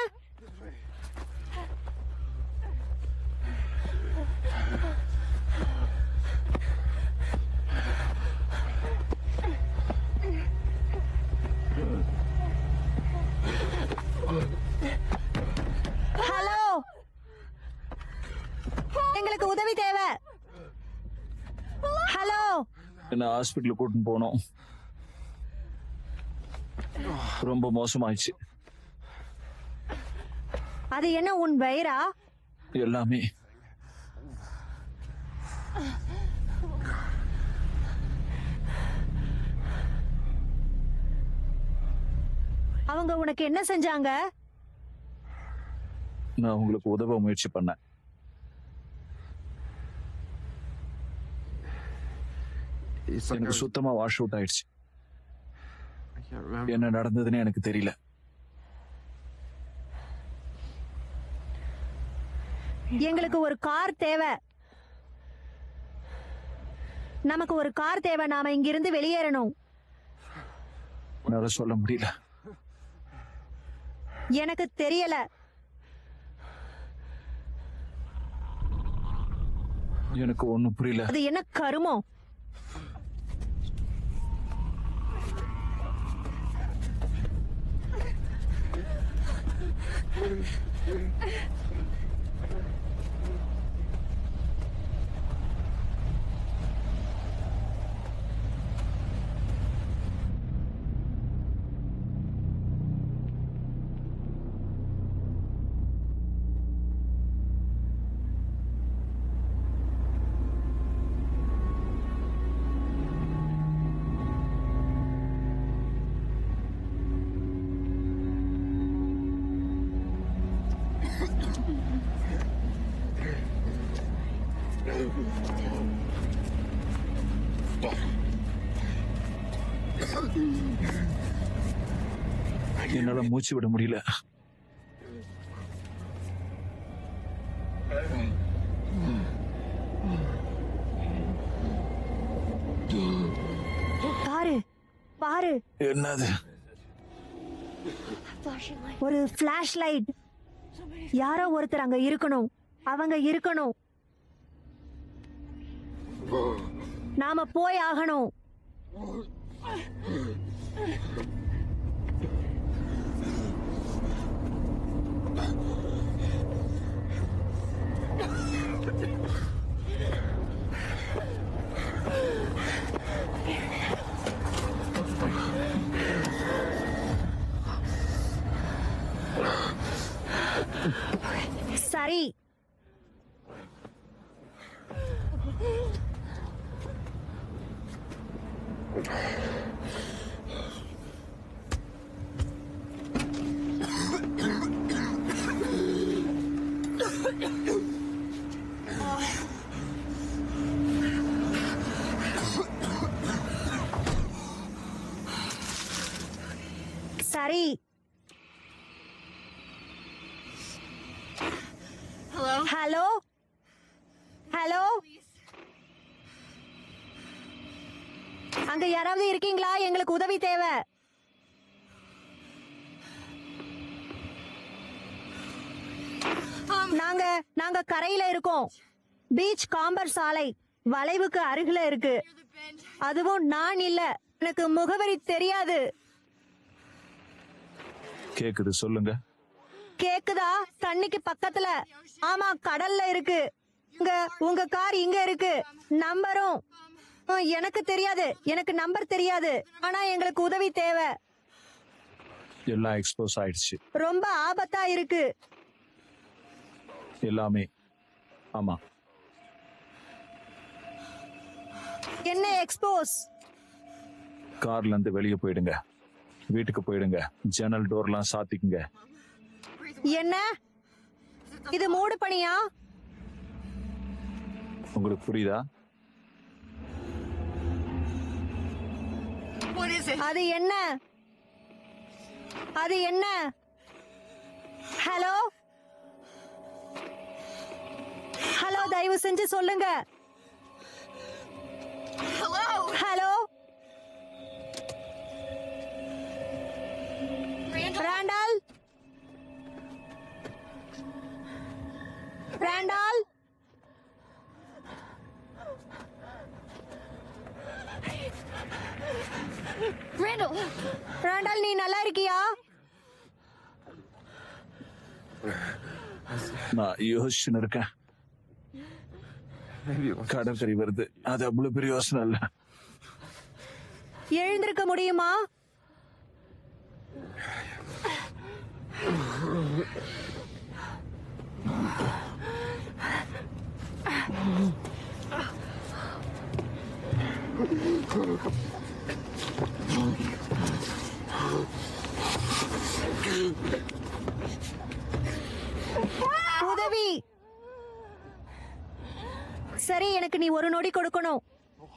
ஹலோ, எங்களுக்கு உதவி தேவை. ஹலோ, என்ன ஹாஸ்பிட்டல் கூட்டிட்டு போனோம். ரொம்ப மோசமாயிடுச்சு. அது என்ன, உன் வயிறா? எல்லாமே. அவங்க உனக்கு என்ன செஞ்சாங்க? நான் உங்களுக்கு உதவ முயற்சி பண்ணேன். எனக்கு சுத்தமா வாஷ் அவுட் ஆயிடுச்சு. என்ன நடந்ததுன்னு எனக்கு தெரியல. எங்களுக்கு ஒரு கார் தேவை. நமக்கு ஒரு கார் தேவை. நாம இங்கிருந்து வெளியேறணும். என்னால சொல்ல முடியல. எனக்கு தெரியல. எனக்கு ஒண்ணும் புரியல. அது என்ன கருமம்? என்னால மூச்சு விட முடியல. பாரு பாரு, என்னது? ஒரு ஃபிளாஷ் லைட். யாரோ ஒருத்தர் அங்க இருக்கணும். அவங்க இருக்கணும். நாம போய் ஆகணும். சரி, சரி. ஹலோ ஹலோ, அங்க யாராவது இருக்கீங்களா? எங்களுக்கு உதவி தேவை. நாங்க கரையில இருக்கோம். பீச் காம்பர் சாலை வளைவுக்கு அருகில இருக்கு. அதுவும் நான் இல்ல, எனக்கு முகவரி தெரியாது. கேக்குது, சொல்லுங்க. கேக்குதா? தண்ணிக்கு பக்கத்துல. ஆமா, கடல்ல இருக்கு. உங்க கார் இங்க இருக்கு. நம்பரும் எனக்கு தெரியாது. எனக்கு நம்பர் தெரியாது. ஆனா எங்களுக்கு உதவி தேவை. எல்லாம் எக்ஸ்போஸ் ஆயிடுச்சு. ரொம்ப ஆபத்தா இருக்கு எல்லாமே. ஆமா. என்ன எக்ஸ்போஸ்? கார்ல இருந்து வெளியே போயிடுங்க. வீட்டுக்கு போயிடுங்க. ஜன்னல் டோர்லாம் சாத்திக்குங்க. என்ன இது மூடு பணியா? உங்களுக்கு புரியுதா? அது என்ன? அது என்ன? ஹலோ ஹலோ, தயவு செஞ்சு சொல்லுங்க. ஹலோ ராண்டால், ராண்டால், ராண்டால், நீ நல்லா இருக்கியா? நான் யோசிச்சுன்னு இருக்கேன். கடற்கரை வருது, அது அவ்வளவு பெரிய யோசனை இல்ல. எழுந்திருக்க முடியுமா? உதவி. சரி, எனக்கு நீ ஒரு நொடி கொடுக்கணும்.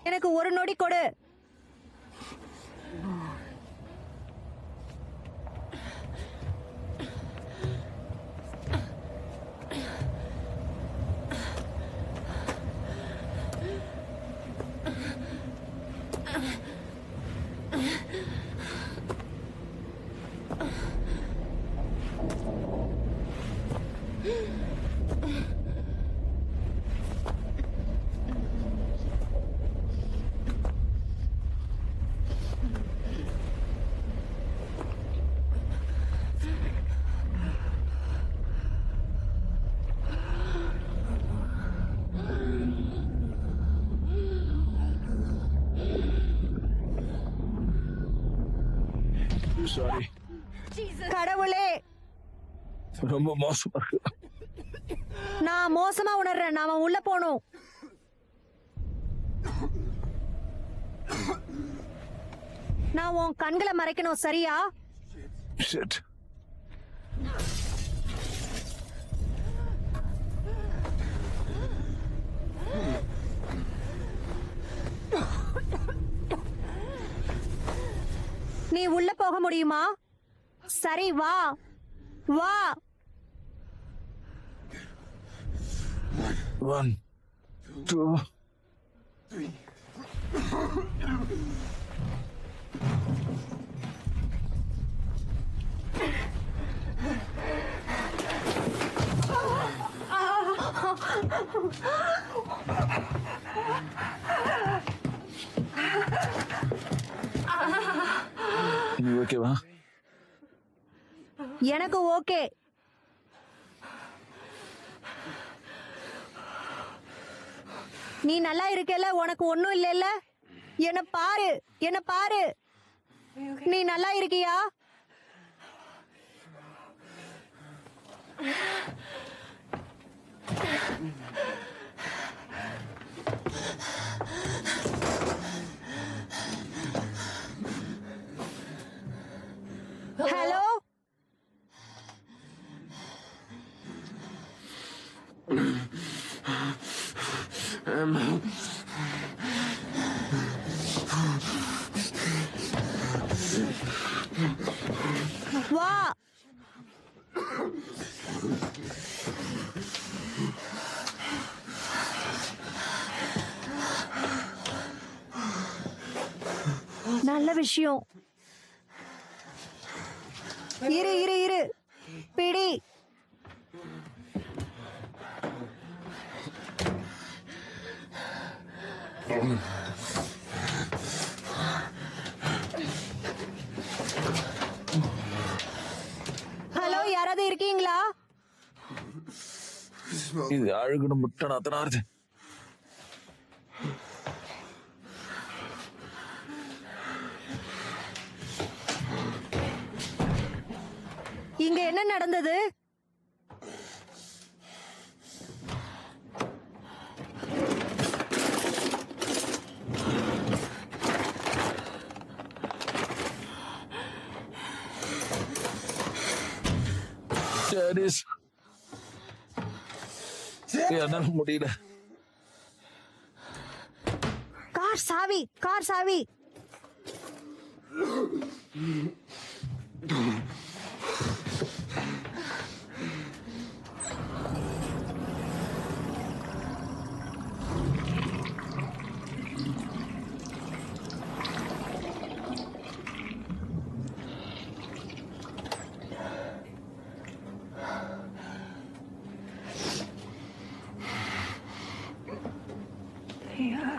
எனக்கு ஒரு நொடி கொடு. சாரி. கடவுளே, ரொம்ப மோசமா இருக்கு. நான் மோசமா உணர்றேன். நாம உள்ள போகணும். நான் உன் கண்களை மறைக்கணும், சரியா? Shit. நீ உள்ள போக முடியுமா? சரி வா வா. 1 2 நீ ஓகேவா? எனக்கு ஓகே. நீ நல்லா இருக்கல, உனக்கு ஒண்ணும் இல்லைல்ல? என்ன பாரு, என்ன பாரு. நீ நல்லா இருக்கியா? ஹலோ, வா. நல்ல விஷயம். இரு இரு இரு, பிடி. ஹலோ, யாராவது இருக்கீங்களா? இது அழுகுன முட்டை நாத்தனாருது. இங்க என்ன நடந்தது? Janice. என்னால முடியல. கார் சாவி, கார் சாவி.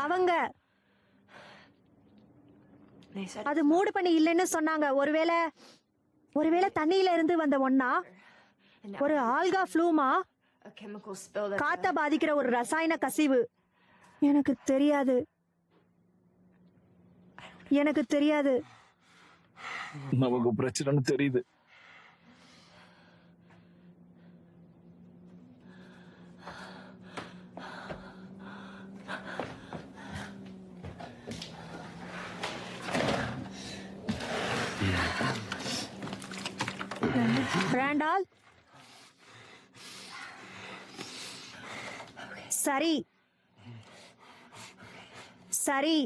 அவங்க அது மூடு பண்ணி இல்லைன்னு சொன்னாங்க. ஒருவேளை தண்ணியில இருந்து வந்த ஒண்ணா? ஒரு alga ஃப்ளூமா? A chemical spill that காத்த பாதிக்கிற ஒரு ரசாயன கசிவு. எனக்கு தெரியாது, எனக்கு தெரியாது. நமக்கு பிரச்சனைன்னு தெரியுது. ராண்டால், சரி சரி,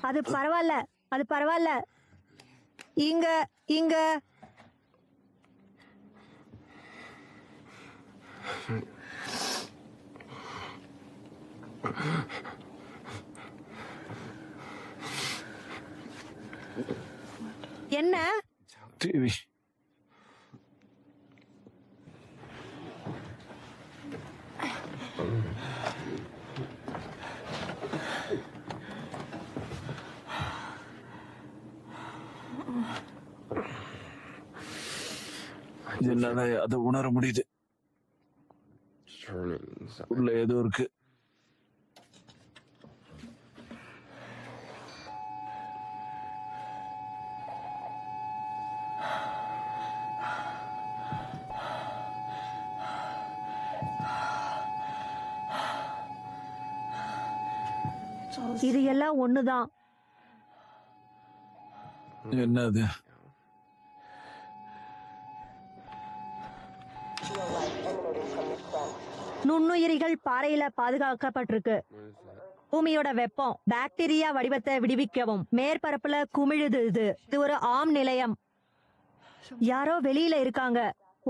அது பரவாயில்ல, அது பரவாயில்ல. இங்க இங்க என்ன? டிவி. என்னால அதை உணர முடியுது. Turning inside. உள்ள ஏதோ இருக்கு. இது எல்லாம் ஒண்ணுதான். என்னது? நுண்ணுயிரிகள் பாறையில பாதுகாக்கப்பட்டிருக்கு. What is that? பூமியோட வெப்பம் பாக்டீரியா வடிவத்தை விடுவிக்கவும் மேற்பரப்புல குமிழுது. இது ஒரு ஆம் நிலையம். யாரோ வெளியில இருக்காங்க.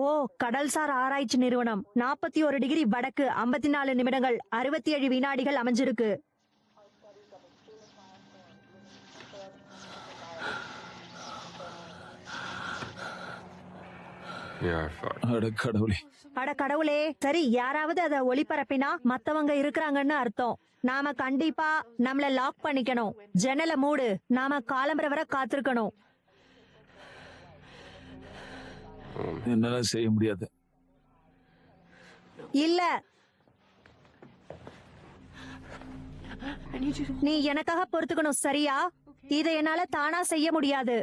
ஓ, கடல்சார் ஆராய்ச்சி நிறுவனம். 41 டிகிரி வடக்கு, 54 நிமிடங்கள் 67 வினாடிகள் அமைஞ்சிருக்கு. அட கடவுளே. அட கடவுளே. சரி, யாராவது அதை ஒளிபரப்பினா மத்தவங்க இருக்கிறாங்கன்னு அர்த்தம். நாம கண்டிப்பா நம்மள லாக் பண்ணிக்கணும். ஜன்னலை மூடு. நாம காலம்பர வரை காத்திருக்கணும். என்னால செய்ய முடியாது. இல்ல, நீ எனக்காக பொறுத்துக்கணும், சரியா? இதை என்னால தானா செய்ய முடியாது.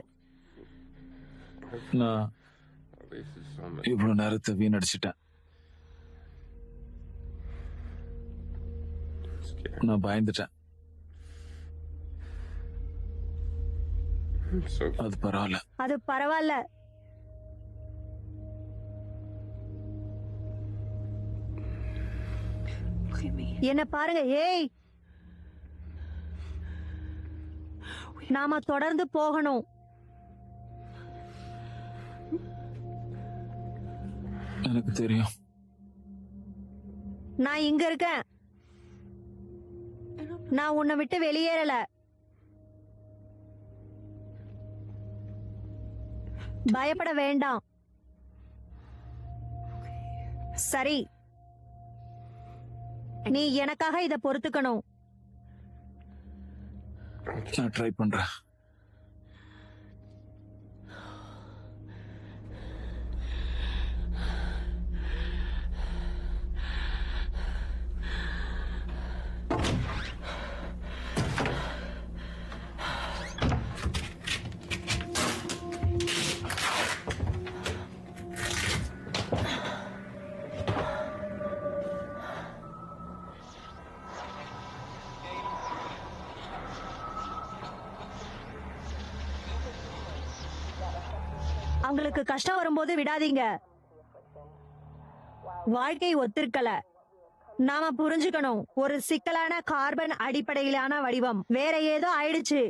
நான் இவ்வளவு நேரத்தை வீணடிச்சிட்டேன். நான் பயந்துட்டேன். அது பரவாயில்ல. அது பரவாயில்ல. என்ன பாருங்க. ஏய், நாம தொடர்ந்து போகணும். எனக்கு தெரியும். நான் இங்க இருக்கேன். நான் உன்னை விட்டு வெளியேறல. பயப்பட வேண்டாம். சரி, நீ எனக்காக இத பொறுத்துக்கணும். நான் ட்ரை பண்றேன். அவங்களுக்கு கஷ்டம் வரும்போது விடாதீங்க. வாழ்க்கை ஒத்திருக்கல. நாம புரிஞ்சுக்கணும். ஒரு சிக்கலான கார்பன் அடிப்படையிலான வடிவம் வேற ஏதோ ஆயிடுச்சு.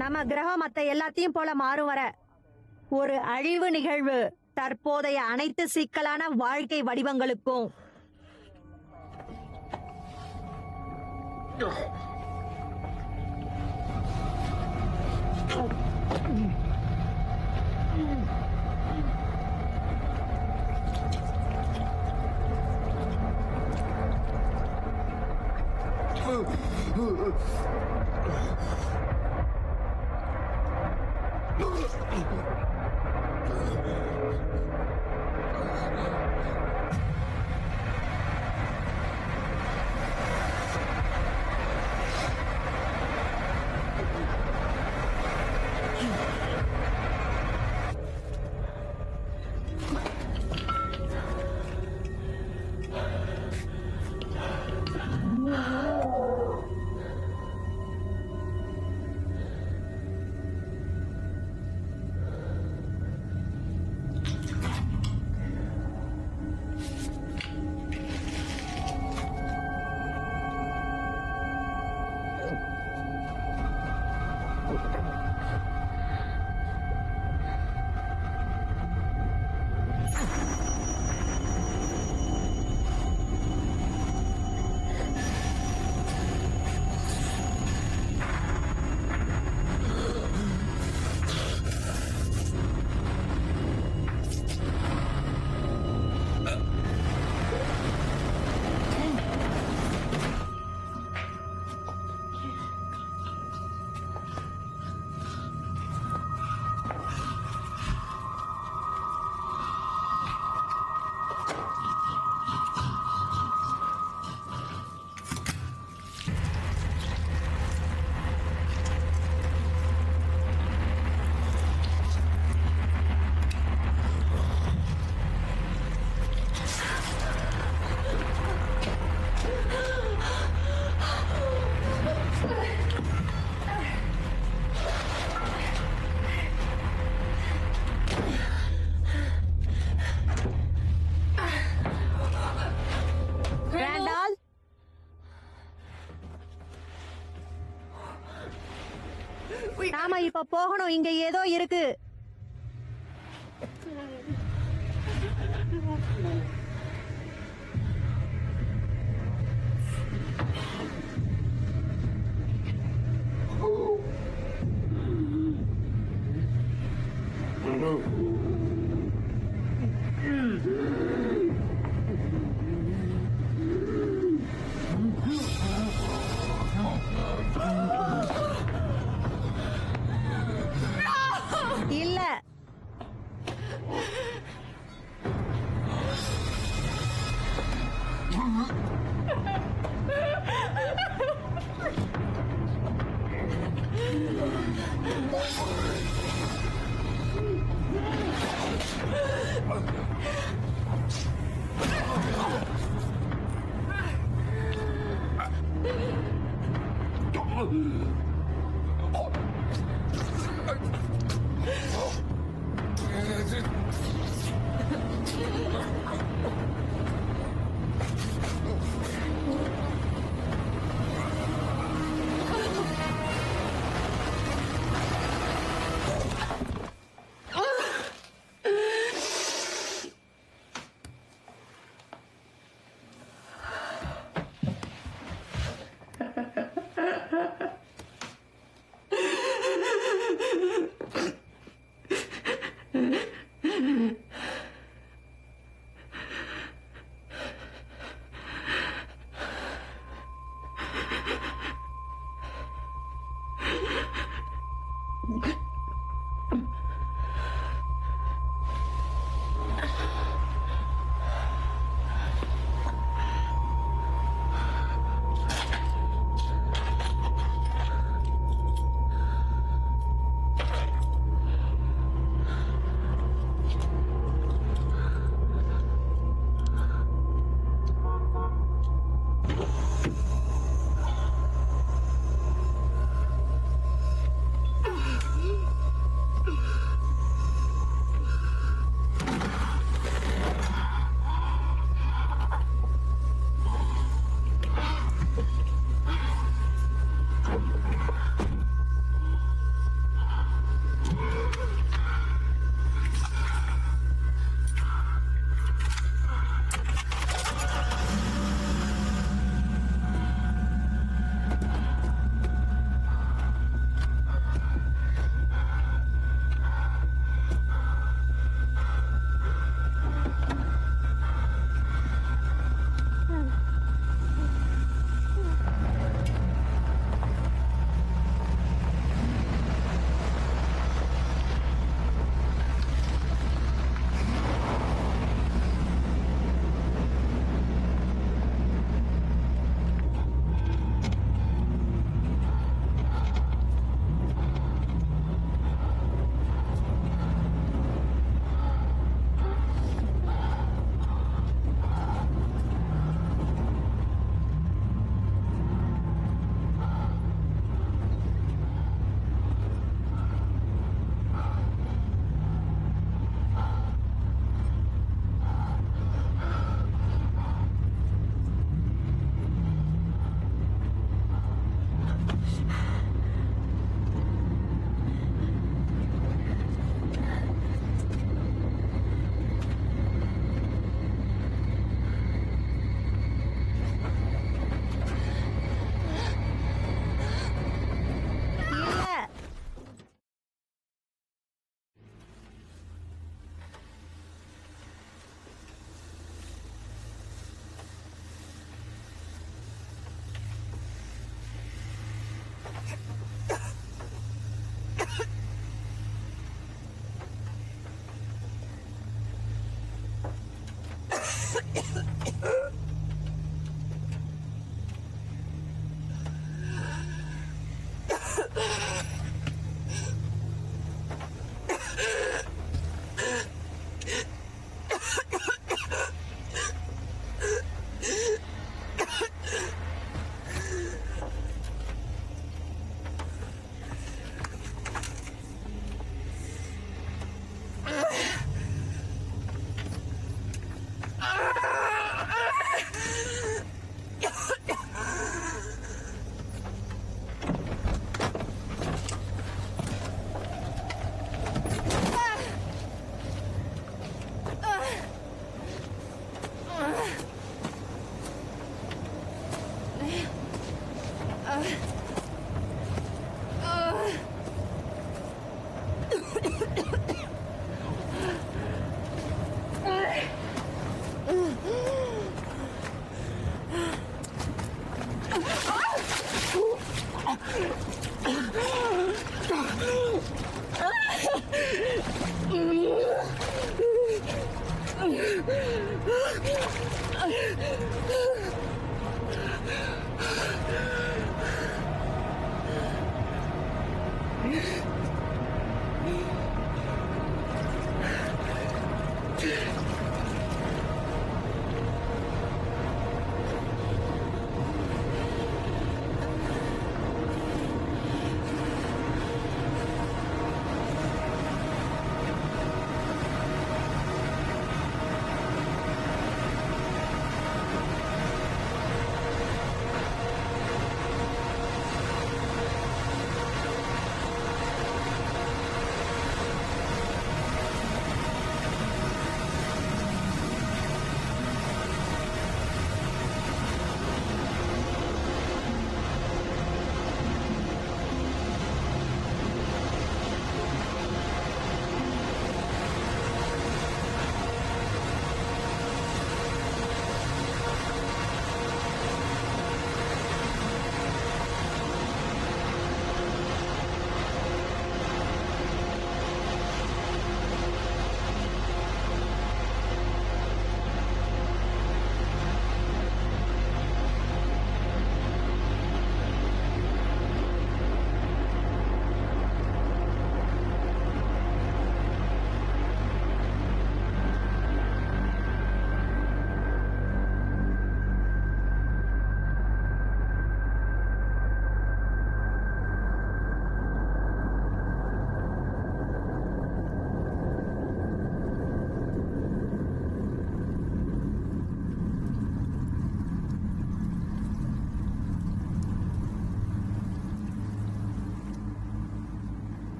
நம்ம கிரகம் மத்த எல்லாத்தையும் போல மாறும் வர ஒரு அழிவு நிகழ்வு தற்போதைய அனைத்து சிக்கலான வாழ்க்கை வடிவங்களுக்கும். நாம இப்ப போகணும், இங்க ஏதோ இருக்கு. இல்ல,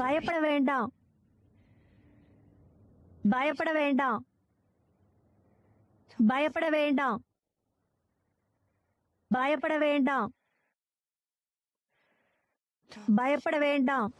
பயப்பட வேண்டாம், பயப்பட வேண்டாம், பயப்பட வேண்டாம், பயப்பட வேண்டாம், பயப்பட வேண்டாம்.